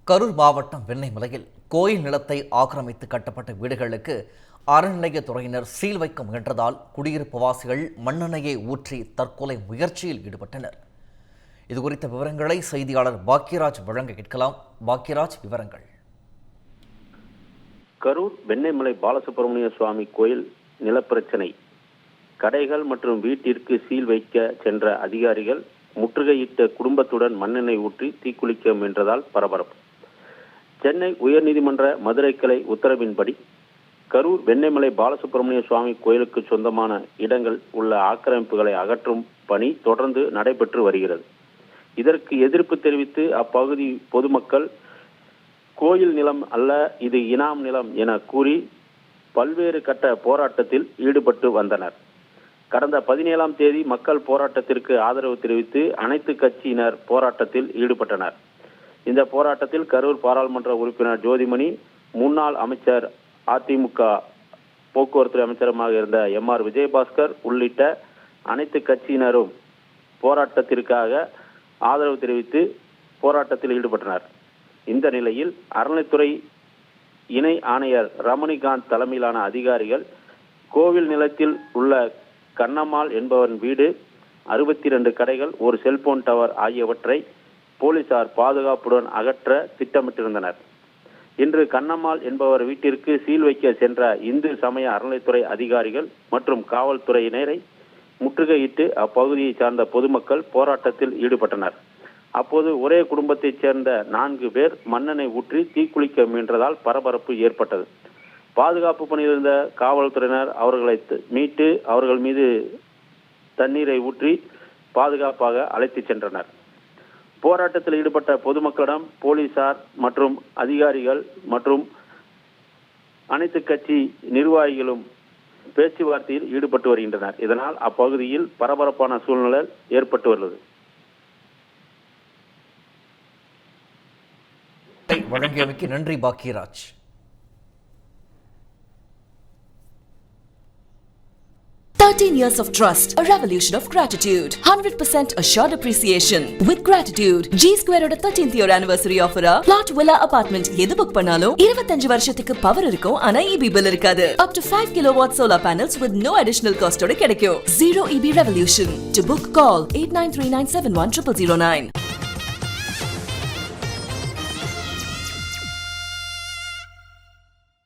கரூர் மாவட்டம் வெண்ணெய்மலையில் கோயில் நிலத்தை ஆக்கிரமித்து கட்டப்பட்ட வீடுகளுக்கு அறநிலையத்துறையினர் சீல் வைக்க முயன்றதால் குடியிருப்பு வாசிகள் மண்ணெண்ணெயை ஊற்றி தற்கொலை முயற்சியில் ஈடுபட்டனர். இதுகுறித்த விவரங்களை செய்தியாளர் பாக்கியராஜ் வழங்க கேட்கலாம். பாக்கியராஜ், விவரங்கள். கரூர் வெண்ணெய்மலை பாலசுப்பிரமணிய சுவாமி கோயில் நிலப்பிரச்சனை. கடைகள் மற்றும் வீட்டிற்கு சீல் வைக்க சென்ற அதிகாரிகள் முற்றுகையிட்ட குடும்பத்துடன் மண்ணெண்ணெய் ஊற்றி தீக்குளிக்க முயன்றதால் பரபரப்பு. சென்னை உயர்நீதிமன்ற மதுரை கிளை உத்தரவின்படி கரூர் வெண்ணெய்மலை பாலசுப்பிரமணிய சுவாமி கோயிலுக்கு சொந்தமான இடங்கள் உள்ள ஆக்கிரமிப்புகளை அகற்றும் பணி தொடர்ந்து நடைபெற்று வருகிறது. இதற்கு எதிர்ப்பு தெரிவித்து அப்பகுதி பொதுமக்கள் கோயில் நிலம் அல்ல, இது இனாம் நிலம் என கூறி பல்வேறு கட்ட போராட்டத்தில் ஈடுபட்டு வந்தனர். கடந்த 17ஆம் தேதி மக்கள் போராட்டத்திற்கு ஆதரவு தெரிவித்து அனைத்து கட்சியினர் போராட்டத்தில் ஈடுபட்டனர். இந்த போராட்டத்தில் கரூர் பாராளுமன்ற உறுப்பினர் ஜோதிமணி, முன்னாள் அமைச்சர் அதிமுக போக்குவரத்து அமைச்சருமாக இருந்த எம்.ஆர். விஜயபாஸ்கர் உள்ளிட்ட அனைத்து கட்சியினரும் போராட்டத்திற்காக ஆதரவு தெரிவித்து போராட்டத்தில் ஈடுபட்டனர். இந்த நிலையில் அறநிலைத்துறை இணை ஆணையர் ரமணிகாந்த் தலைமையிலான அதிகாரிகள் கோவில் நிலத்தில் உள்ள கண்ணம்மாள் என்பவரின் வீடு, 62 கடைகள், ஒரு செல்போன் டவர் ஆகியவற்றை போலீசார் பாதுகாப்புடன் அகற்ற திட்டமிட்டிருந்தனர். இன்று கண்ணம்மாள் என்பவர் வீட்டிற்கு சீல் வைக்க சென்ற இந்து சமய அறநிலைத்துறை அதிகாரிகள் மற்றும் காவல்துறையினரை முற்றுகையிட்டு அப்பகுதியை சார்ந்த பொதுமக்கள் போராட்டத்தில் ஈடுபட்டனர். அப்போது ஒரே குடும்பத்தைச் சேர்ந்த 4 பேர் மண்ணெண்ணெய் ஊற்றி தீக்குளிக்க முயன்றதால் பரபரப்பு ஏற்பட்டது. பாதுகாப்பு பணியில் இருந்த காவல்துறையினர் அவர்களை மீட்டு அவர்கள் மீது தண்ணீரை ஊற்றி பாதுகாப்பாக அழைத்துச் சென்றனர். போராட்டத்தில் ஈடுபட்ட பொதுமக்களிடம் போலீசார் மற்றும் அதிகாரிகள் மற்றும் அனைத்து கட்சி நிர்வாகிகளும் பேச்சுவார்த்தையில் ஈடுபட்டு வருகின்றனர். இதனால் அப்பகுதியில் பரபரப்பான சூழ்நிலை ஏற்பட்டு வருகிறது. வழங்கியமைக்கு நன்றி Bhagyaraj. Years of trust, a revolution of gratitude, 100% assured appreciation. With gratitude, G Square oda 13th year anniversary offer plot villa apartment எது புக் பண்ணாலும் 25 வருஷத்துக்கு பவர் இருக்கும், ஆனா EB bill இருக்காது. Up to 5 kilowatt solar panels with no additional cost ஓட கிடைக்கும். Zero EB revolution. To book, call 8939710009.